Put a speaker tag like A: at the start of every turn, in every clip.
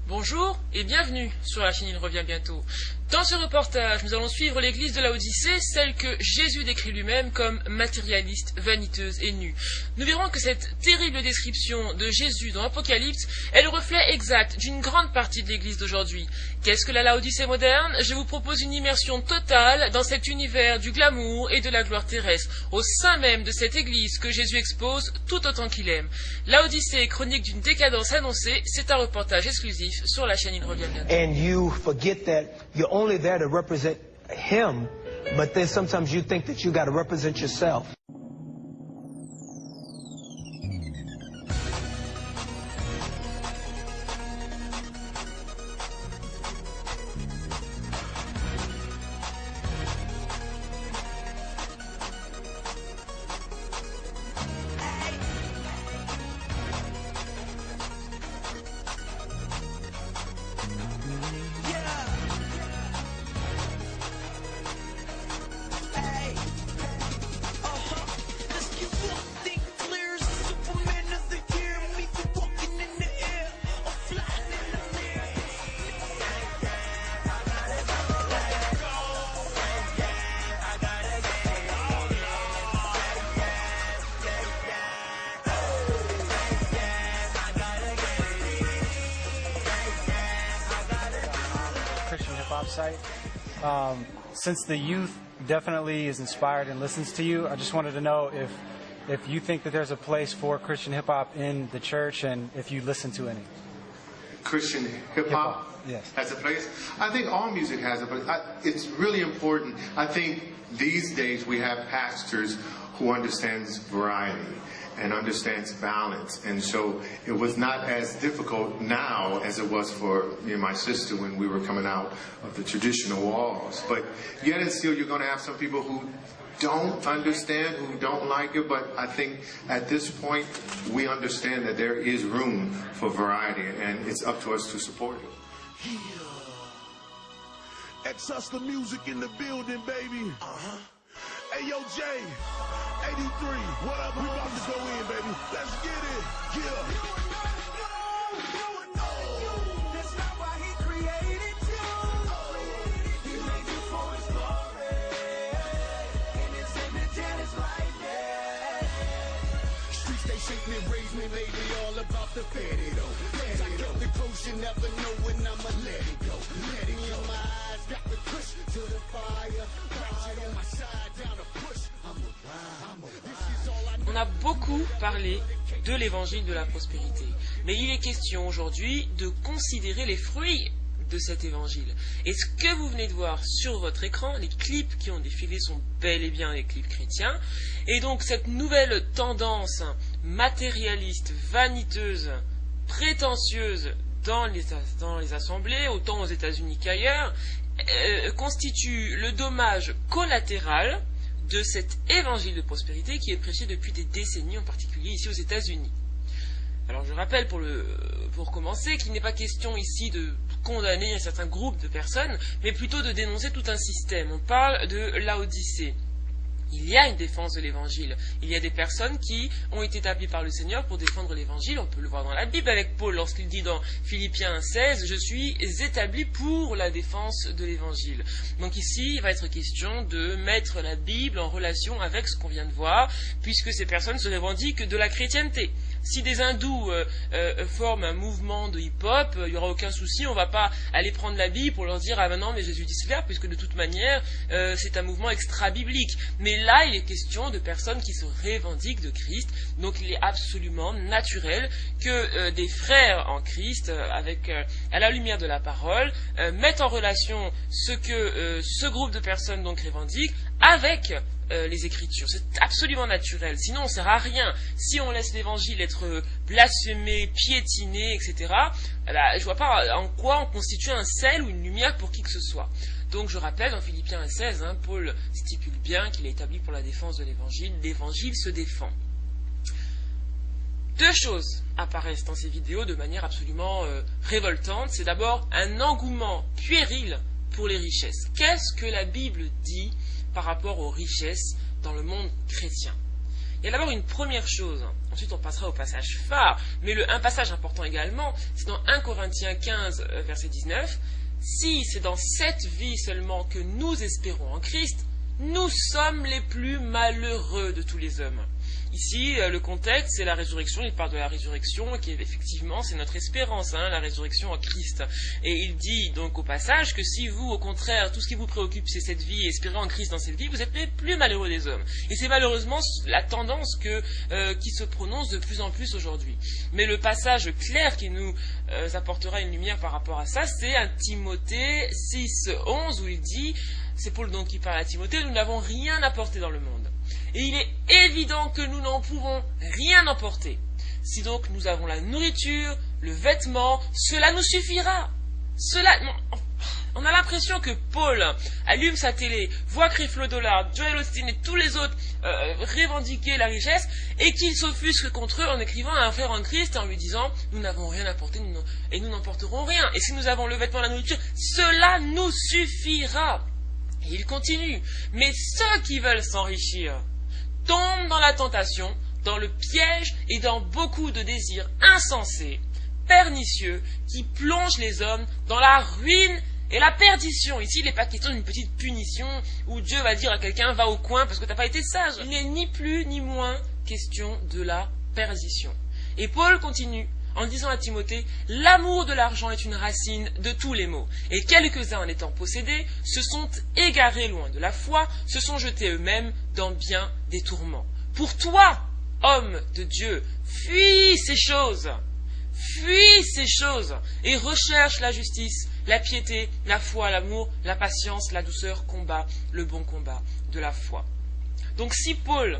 A: Bonjour et bienvenue sur la chaîne Il revient bientôt. Dans ce reportage, nous allons suivre l'église de Laodicée, celle que Jésus décrit lui-même comme matérialiste, vaniteuse et nue. Nous verrons que cette terrible description de Jésus dans l'Apocalypse est le reflet exact d'une grande partie de l'église d'aujourd'hui. Qu'est-ce que la Laodicée moderne? Je vous propose une immersion totale dans cet univers du glamour et de la gloire terrestre, au sein même de cette église que Jésus expose tout autant qu'il aime. Laodicée, chronique d'une décadence annoncée, c'est un reportage exclusif sur la chaîne Il revient bientôt.
B: And you forget that you're only there to represent him, but then sometimes you think that you got to represent yourself.
C: Christian hip-hop site. Since the youth definitely is inspired and listens to you, I just wanted to know if you think that there's a place for Christian hip-hop in the church and if you listen to any.
D: Christian hip-hop
C: Yes.
D: has a place. I think all music has a place. It's really important. I think these days we have pastors who understands variety and understands balance. And so it was not as difficult now as it was for me and my sister when we were coming out of the traditional walls. But yet and still you're going to have some people who don't understand, who don't like it, but I think at this point we understand that there is room for variety and it's up to us to support it.
E: Yeah. Ex-Hustler music in the building, baby. Hey, yo, Jay, 83, what up? We about to go in, baby. Let's get it. Yeah.
F: That's not why he created you. He made you for his glory. And it's in the tennis like that.
E: Streets, they shape me, raise me, lately all about the fatty, though. I kept the close, you never know when I'ma let it go. Let it in my eyes, got the push to the fire. Right on my side, down the push.
A: On a beaucoup parlé de l'évangile de la prospérité, mais il est question aujourd'hui de considérer les fruits de cet évangile. Et ce que vous venez de voir sur votre écran, les clips qui ont défilé sont bel et bien les clips chrétiens, et donc cette nouvelle tendance matérialiste, vaniteuse, prétentieuse dans les assemblées, autant aux États-Unis qu'ailleurs, constitue le dommage collatéral de cet évangile de prospérité qui est prêché depuis des décennies, en particulier ici aux États-Unis. Alors je rappelle pour commencer qu'il n'est pas question ici de condamner un certain groupe de personnes, mais plutôt de dénoncer tout un système. On parle de Laodicée. Il y a une défense de l'évangile. Il y a des personnes qui ont été établies par le Seigneur pour défendre l'évangile. On peut le voir dans la Bible avec Paul lorsqu'il dit dans Philippiens 16 « Je suis établi pour la défense de l'évangile ». Donc ici, il va être question de mettre la Bible en relation avec ce qu'on vient de voir, puisque ces personnes se revendiquent de la chrétienté. Si des hindous forment un mouvement de hip-hop, il n'y aura aucun souci, on ne va pas aller prendre la Bible pour leur dire « Ah ben non, mais Jésus dit cela », puisque de toute manière, c'est un mouvement extra-biblique. Mais là, il est question de personnes qui se revendiquent de Christ, donc il est absolument naturel que des frères en Christ, à la lumière de la parole, mettent en relation ce que ce groupe de personnes donc revendiquent avec les Écritures. C'est absolument naturel. Sinon, on ne sert à rien. Si on laisse l'Évangile être blasphémé, piétiné, etc., je ne vois pas en quoi on constitue un sel ou une lumière pour qui que ce soit. Donc, je rappelle, dans Philippiens 16, Paul stipule bien qu'il est établi pour la défense de l'Évangile. L'Évangile se défend. Deux choses apparaissent dans ces vidéos de manière absolument révoltante. C'est d'abord un engouement puéril pour les richesses. Qu'est-ce que la Bible dit par rapport aux richesses dans le monde chrétien? Il y a d'abord une première chose, ensuite on passera au passage phare, mais un passage important également, c'est dans 1 Corinthiens 15, verset 19. Si c'est dans cette vie seulement que nous espérons en Christ, nous sommes les plus malheureux de tous les hommes. Ici, le contexte, c'est la résurrection. Il parle de la résurrection, qui est effectivement, c'est notre espérance, la résurrection en Christ. Et il dit donc au passage que si vous, au contraire, tout ce qui vous préoccupe, c'est cette vie, et espérez en Christ dans cette vie, vous êtes les plus malheureux des hommes. Et c'est malheureusement la tendance qui se prononce de plus en plus aujourd'hui. Mais le passage clair qui nous apportera une lumière par rapport à ça, c'est 1 Timothée 6, 11, où il dit, c'est Paul donc qui parle à Timothée, nous n'avons rien apporté dans le monde. Et il est évident que nous n'en pouvons rien emporter. Si donc nous avons la nourriture, le vêtement, cela nous suffira. On a l'impression que Paul allume sa télé, voit Creflo Dollar, Joel Osteen et tous les autres revendiquer la richesse, et qu'il s'offusque contre eux en écrivant à un frère en Christ en lui disant « Nous n'avons rien apporté et nous n'emporterons rien. Et si nous avons le vêtement et la nourriture, cela nous suffira. » Et il continue. Mais ceux qui veulent s'enrichir tombent dans la tentation, dans le piège et dans beaucoup de désirs insensés, pernicieux, qui plongent les hommes dans la ruine et la perdition. Ici, il n'est pas question d'une petite punition où Dieu va dire à quelqu'un « va au coin parce que tu n'as pas été sage ». Il n'est ni plus ni moins question de la perdition. Et Paul continue en disant à Timothée, l'amour de l'argent est une racine de tous les maux, et quelques-uns en étant possédés, se sont égarés loin de la foi, se sont jetés eux-mêmes dans bien des tourments. Pour toi, homme de Dieu, fuis ces choses, et recherche la justice, la piété, la foi, l'amour, la patience, la douceur, combat le bon combat de la foi. Donc si Paul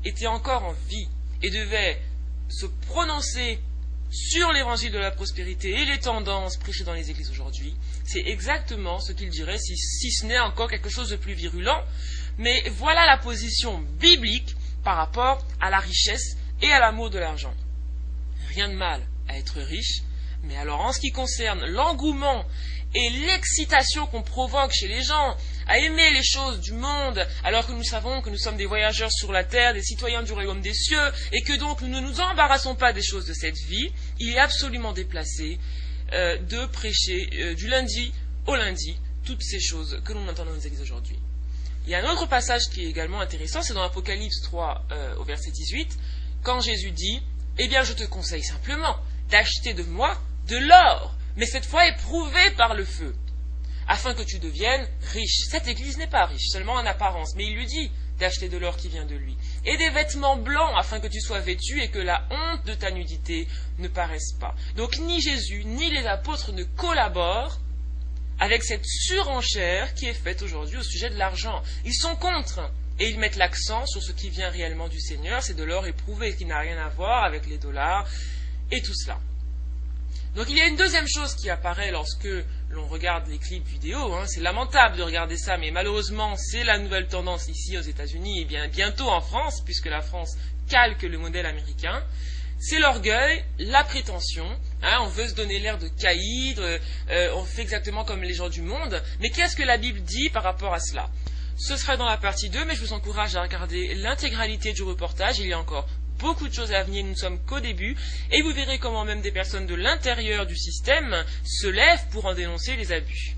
A: était encore en vie et devait se prononcer sur l'évangile de la prospérité et les tendances prêchées dans les églises aujourd'hui, c'est exactement ce qu'il dirait si ce n'est encore quelque chose de plus virulent. Mais voilà la position biblique par rapport à la richesse et à l'amour de l'argent. Rien de mal à être riche, mais alors en ce qui concerne l'engouement et l'excitation qu'on provoque chez les gens à aimer les choses du monde, alors que nous savons que nous sommes des voyageurs sur la terre, des citoyens du royaume des cieux, et que donc nous ne nous embarrassons pas des choses de cette vie, il est absolument déplacé de prêcher du lundi au lundi toutes ces choses que l'on entend dans les églises aujourd'hui. Il y a un autre passage qui est également intéressant, c'est dans Apocalypse 3 au verset 18, quand Jésus dit « Eh bien je te conseille simplement d'acheter de moi de l'or, mais cette fois éprouvé par le feu, afin que tu deviennes riche. » Cette église n'est pas riche, seulement en apparence, mais il lui dit d'acheter de l'or qui vient de lui, et des vêtements blancs, afin que tu sois vêtu et que la honte de ta nudité ne paraisse pas. Donc ni Jésus, ni les apôtres ne collaborent avec cette surenchère qui est faite aujourd'hui au sujet de l'argent. Ils sont contre, et ils mettent l'accent sur ce qui vient réellement du Seigneur, c'est de l'or éprouvé, qui n'a rien à voir avec les dollars, et tout cela. Donc il y a une deuxième chose qui apparaît lorsque l'on regarde les clips vidéo, c'est lamentable de regarder ça, mais malheureusement c'est la nouvelle tendance ici aux États-Unis et bien bientôt en France, puisque la France calque le modèle américain, c'est l'orgueil, la prétention, on veut se donner l'air de caïd, on fait exactement comme les gens du monde, mais qu'est-ce que la Bible dit par rapport à cela? Ce sera dans la partie 2, mais je vous encourage à regarder l'intégralité du reportage, il y a encore beaucoup de choses à venir, nous ne sommes qu'au début, et vous verrez comment même des personnes de l'intérieur du système se lèvent pour en dénoncer les abus.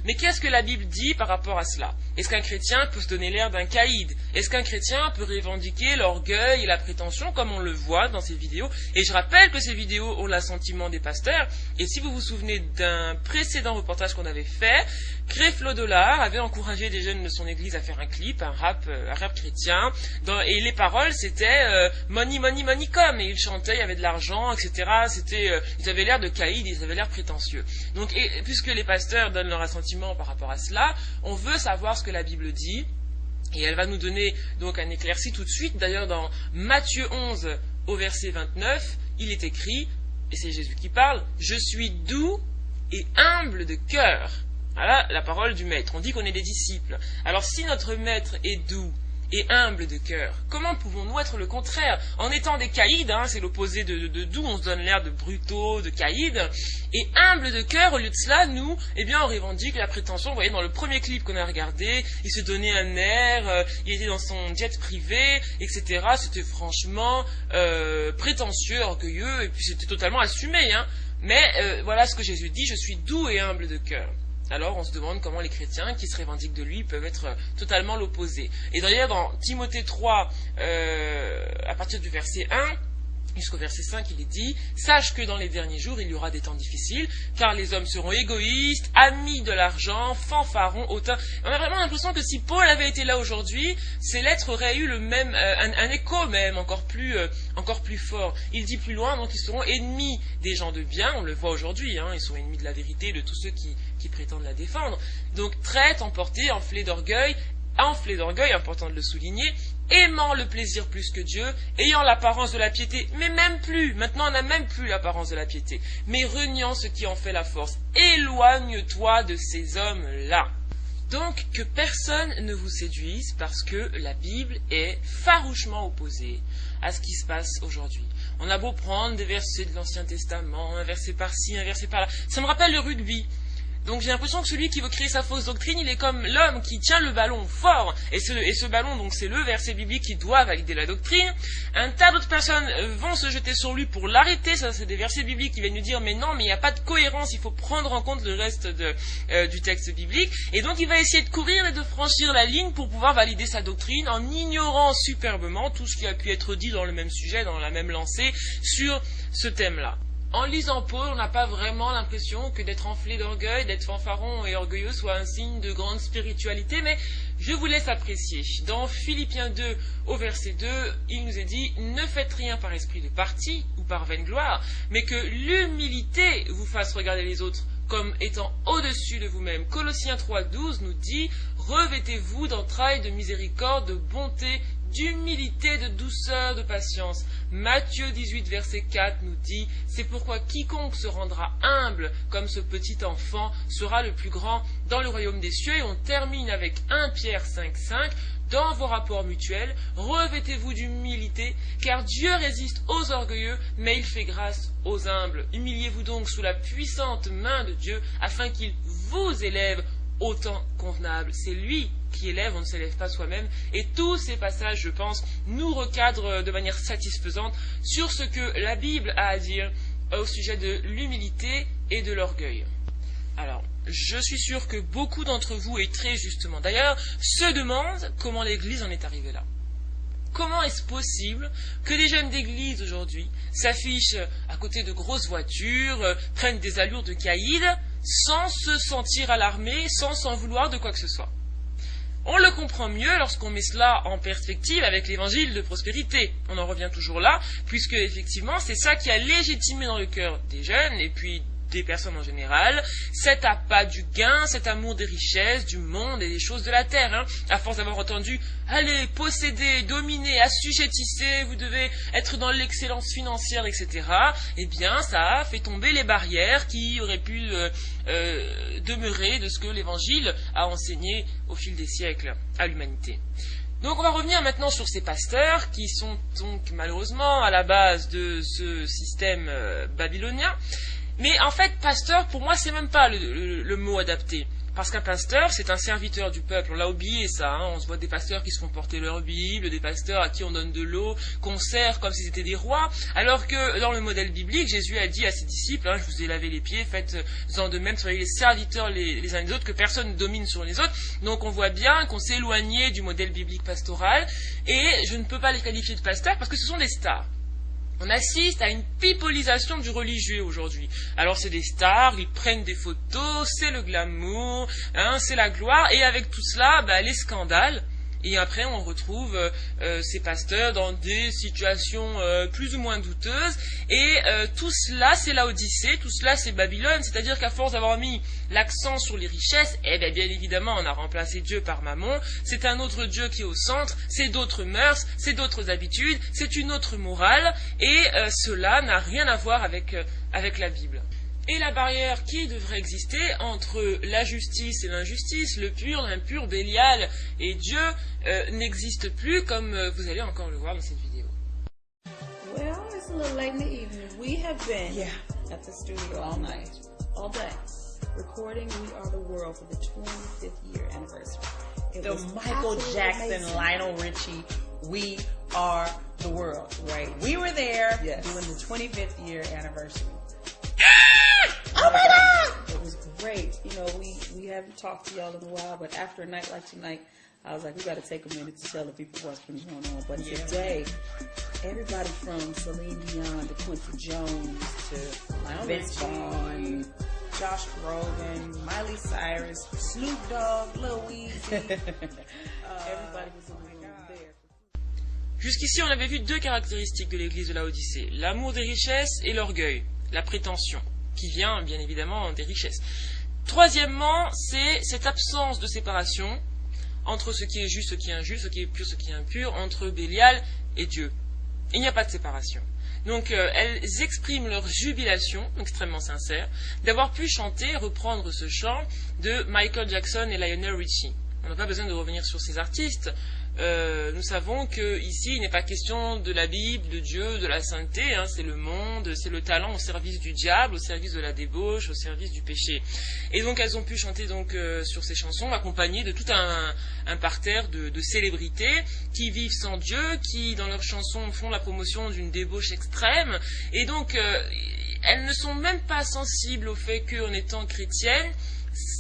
A: Mais qu'est-ce que la Bible dit par rapport à cela? Est-ce qu'un chrétien peut se donner l'air d'un caïd? Est-ce qu'un chrétien peut revendiquer l'orgueil et la prétention comme on le voit dans ces vidéos? Et je rappelle que ces vidéos ont l'assentiment des pasteurs, et si vous vous souvenez d'un précédent reportage qu'on avait fait, Creflo Dollar avait encouragé des jeunes de son église à faire un clip, un rap chrétien, et les paroles c'était money, money, money come, et ils chantaient, il y avait de l'argent, etc. Ils avaient l'air de caïd, ils avaient l'air prétentieux. Donc, puisque les pasteurs donnent leur assentiment par rapport à cela, on veut savoir ce que la Bible dit, et elle va nous donner donc un éclairci tout de suite. D'ailleurs dans Matthieu 11 au verset 29, il est écrit, et c'est Jésus qui parle, « Je suis doux et humble de cœur ». Voilà la parole du maître, on dit qu'on est des disciples. Alors si notre maître est doux et humbles de cœur. Comment pouvons-nous être le contraire? En étant des caïds, hein, c'est l'opposé de d'où on se donne l'air de brutaux, de caïds, et humbles de cœur, au lieu de cela, nous, eh bien, on revendique la prétention. Vous voyez, dans le premier clip qu'on a regardé, il se donnait un air, il était dans son jet privé, etc. C'était franchement prétentieux, orgueilleux, et puis c'était totalement assumé, hein. Mais voilà ce que Jésus dit, je suis doux et humble de cœur. Alors on se demande comment les chrétiens qui se revendiquent de lui peuvent être totalement l'opposé. Et d'ailleurs dans Timothée 3, à partir du verset 1, jusqu'au verset 5, il est dit « Sache que dans les derniers jours, il y aura des temps difficiles, car les hommes seront égoïstes, amis de l'argent, fanfarons, hautains. » On a vraiment l'impression que si Paul avait été là aujourd'hui, ces lettres auraient eu le même, un écho même, encore plus fort. Il dit plus loin, donc ils seront ennemis des gens de bien, on le voit aujourd'hui, hein, ils sont ennemis de la vérité, de tous ceux qui prétendent la défendre. Donc traite, emportés, enflés d'orgueil, important de le souligner, aimant le plaisir plus que Dieu, ayant l'apparence de la piété, mais même plus, maintenant on n'a même plus l'apparence de la piété, mais reniant ce qui en fait la force. Éloigne-toi de ces hommes-là. Donc que personne ne vous séduise parce que la Bible est farouchement opposée à ce qui se passe aujourd'hui. On a beau prendre des versets de l'Ancien Testament, un verset par-ci, un verset par-là, ça me rappelle le rugby. Donc j'ai l'impression que celui qui veut créer sa fausse doctrine, il est comme l'homme qui tient le ballon fort, et ce ballon, donc c'est le verset biblique qui doit valider la doctrine. Un tas d'autres personnes vont se jeter sur lui pour l'arrêter, ça c'est des versets bibliques qui viennent nous dire mais non, mais il n'y a pas de cohérence, il faut prendre en compte le reste du texte biblique, et donc il va essayer de courir et de franchir la ligne pour pouvoir valider sa doctrine en ignorant superbement tout ce qui a pu être dit dans le même sujet, dans la même lancée, sur ce thème-là. En lisant Paul, on n'a pas vraiment l'impression que d'être enflé d'orgueil, d'être fanfaron et orgueilleux soit un signe de grande spiritualité, mais je vous laisse apprécier. Dans Philippiens 2, au verset 2, il nous est dit « Ne faites rien par esprit de parti ou par vaine gloire, mais que l'humilité vous fasse regarder les autres comme étant au-dessus de vous-même. » Colossiens 3, 12 nous dit « Revêtez-vous d'entrailles de miséricorde, de bonté, d'humilité, de douceur, de patience. » Matthieu 18, verset 4 nous dit « C'est pourquoi quiconque se rendra humble comme ce petit enfant sera le plus grand dans le royaume des cieux. » Et on termine avec 1 Pierre 5, 5 « Dans vos rapports mutuels, revêtez-vous d'humilité, car Dieu résiste aux orgueilleux, mais il fait grâce aux humbles. Humiliez-vous donc sous la puissante main de Dieu, afin qu'il vous élève au temps convenable. » C'est lui qui élève, on ne s'élève pas soi-même, et tous ces passages, je pense, nous recadrent de manière satisfaisante sur ce que la Bible a à dire au sujet de l'humilité et de l'orgueil. Alors, je suis sûr que beaucoup d'entre vous, et très justement d'ailleurs, se demandent comment l'Église en est arrivée là. Comment est-ce possible que des jeunes d'église aujourd'hui s'affichent à côté de grosses voitures, prennent des allures de caïds, sans se sentir alarmés, sans s'en vouloir de quoi que ce soit? On le comprend mieux lorsqu'on met cela en perspective avec l'évangile de prospérité. On en revient toujours là, puisque effectivement c'est ça qui a légitimé dans le cœur des jeunes et puis des personnes en général, cet appât du gain, cet amour des richesses, du monde et des choses de la terre. Hein. À force d'avoir entendu « Allez, posséder, dominer, assujettissez, vous devez être dans l'excellence financière, etc. » Eh bien, ça a fait tomber les barrières qui auraient pu demeurer de ce que l'Évangile a enseigné au fil des siècles à l'humanité. Donc on va revenir maintenant sur ces pasteurs qui sont donc malheureusement à la base de ce système babylonien. Mais en fait, pasteur, pour moi, c'est même pas le mot adapté. Parce qu'un pasteur, c'est un serviteur du peuple. On l'a oublié, ça. Hein. On se voit des pasteurs qui se font porter leur Bible, des pasteurs à qui on donne de l'eau, qu'on sert comme s'ils étaient des rois. Alors que dans le modèle biblique, Jésus a dit à ses disciples, hein, je vous ai lavé les pieds, faites-en de même, soyez les serviteurs les uns des autres, que personne ne domine sur les autres. Donc on voit bien qu'on s'est éloigné du modèle biblique pastoral. Et je ne peux pas les qualifier de pasteurs parce que ce sont des stars. On assiste à une pipolisation du religieux aujourd'hui. Alors c'est des stars, ils prennent des photos, c'est le glamour, hein, c'est la gloire, et avec tout cela, les scandales. Et après on retrouve ces pasteurs dans des situations plus ou moins douteuses. Et tout cela c'est l'Odyssée, tout cela c'est Babylone. C'est-à-dire qu'à force d'avoir mis l'accent sur les richesses, bien évidemment on a remplacé Dieu par Mammon. C'est un autre Dieu qui est au centre, c'est d'autres mœurs, c'est d'autres habitudes, c'est une autre morale. Et cela n'a rien à voir avec la Bible. Et la barrière qui devrait exister entre la justice et l'injustice, le pur, l'impur, Bélial et Dieu, n'existe plus, comme vous allez encore le voir dans cette vidéo.
G: Well, it's a little late in the evening. We have been at the studio all night, all day, recording We Are the World for the 25th year anniversary.
H: The Michael Jackson, amazing. Lionel Richie, We Are the World, right? We were there doing the 25th year anniversary.
G: Oh my God! It was great. You know, we haven't talked to y'all in a while, but after a night like tonight, I was like, we got to take a minute to tell the people what's been going on. But today, everybody from Celine Dion to Quincy Jones to Vince Vaughn, Josh Groban, Miley Cyrus, Snoop Dogg, Lil Weezy. Everybody was in the room there.
A: Jusqu'ici, on avait vu deux caractéristiques de l'église de Laodicée, l'amour des richesses et l'orgueil, la prétention, qui vient bien évidemment des richesses. Troisièmement, c'est cette absence de séparation entre ce qui est juste, ce qui est injuste, ce qui est pur, ce qui est impur, entre Bélial et Dieu. Il n'y a pas de séparation. Donc elles expriment leur jubilation, extrêmement sincère, d'avoir pu chanter, reprendre ce chant de Michael Jackson et Lionel Richie. On n'a pas besoin de revenir sur ces artistes. Nous savons qu'ici, il n'est pas question de la Bible, de Dieu, de la sainteté, hein, c'est le monde, c'est le talent au service du diable, au service de la débauche, au service du péché. Et donc, elles ont pu chanter donc sur ces chansons, accompagnées de tout un parterre de célébrités qui vivent sans Dieu, qui, dans leurs chansons, font la promotion d'une débauche extrême. Et donc, elles ne sont même pas sensibles au fait qu'en étant chrétiennes,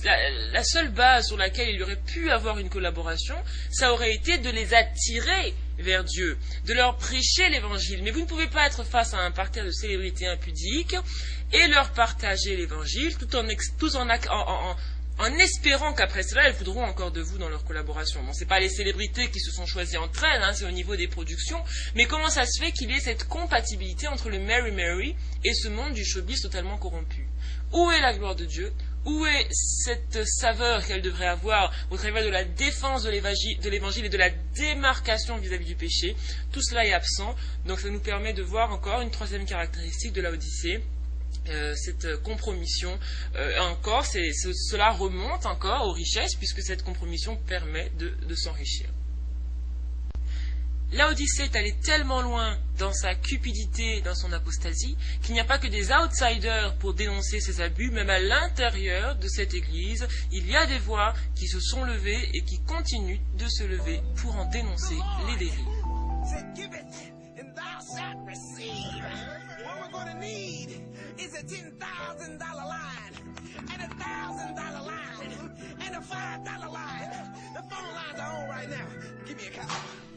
A: la seule base sur laquelle il y aurait pu avoir une collaboration, ça aurait été de les attirer vers Dieu, de leur prêcher l'évangile. Mais vous ne pouvez pas être face à un parterre de célébrités impudiques et leur partager l'évangile tout en espérant qu'après cela, elles voudront encore de vous dans leur collaboration. Bon, c'est pas les célébrités qui se sont choisies entre elles, hein, c'est au niveau des productions, mais comment ça se fait qu'il y ait cette compatibilité entre le Mary Mary et ce monde du showbiz totalement corrompu? Où est la gloire de Dieu? Où est cette saveur qu'elle devrait avoir au travers de la défense de l'évangile et de la démarcation vis-à-vis du péché? Tout cela est absent, donc ça nous permet de voir encore une troisième caractéristique de Laodicée, cette compromission. Encore, cela remonte encore aux richesses, puisque cette compromission permet de s'enrichir. Laodicée est allée tellement loin dans sa cupidité, dans son apostasie, qu'il n'y a pas que des outsiders pour dénoncer ces abus, même à l'intérieur de cette église, il y a des voix qui se sont levées et qui continuent de se lever pour en dénoncer les dérives.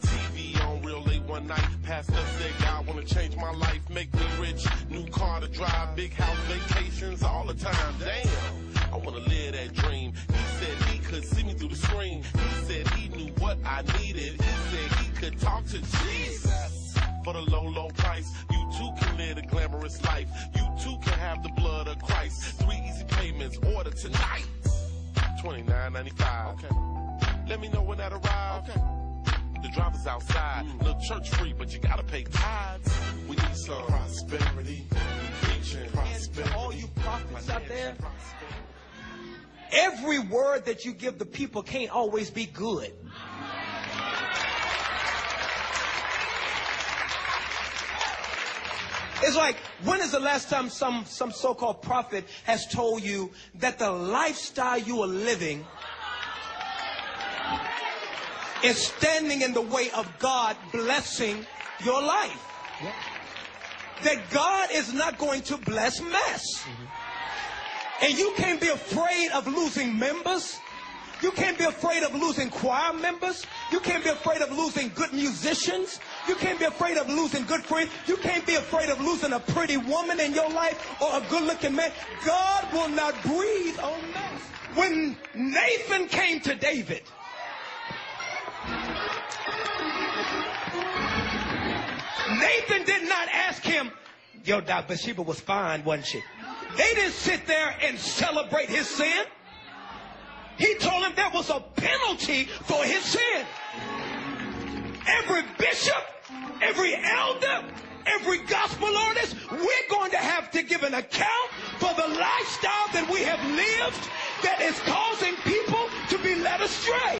I: TV on real late one night. Pastor said, God wanna change my life, make me rich. New car to drive, big house, vacations all the time. Damn, I wanna live that dream. He said he could see me through the screen. He said he knew what I needed. He said he could talk to Jesus for the low, low price. You too can live a glamorous life. You too can have the blood of Christ. 3 easy payments, order tonight. $29.95. Okay. Let me know when that arrives. Okay. The driver's outside, little church free, but you gotta pay tithes. We need some prosperity, preaching prosperity.
B: And all you prophets out there, every word that you give the people can't always be good. It's like, when is the last time some so-called prophet has told you that the lifestyle you are living is standing in the way of God blessing your life? Yeah. That God is not going to bless mess. Mm-hmm. And you can't be afraid of losing members. You can't be afraid of losing choir members. You can't be afraid of losing good musicians. You can't be afraid of losing good friends. You can't be afraid of losing a pretty woman in your life or a good-looking man. God will not breathe on mess. When Nathan came to David, Nathan did not ask him, yo, Doc, Bathsheba was fine, wasn't she? They didn't sit there and celebrate his sin. He told him there was a penalty for his sin. Every bishop, every elder, every gospel artist, we're going to have to give an account for the lifestyle that we have lived that is causing people to be led astray.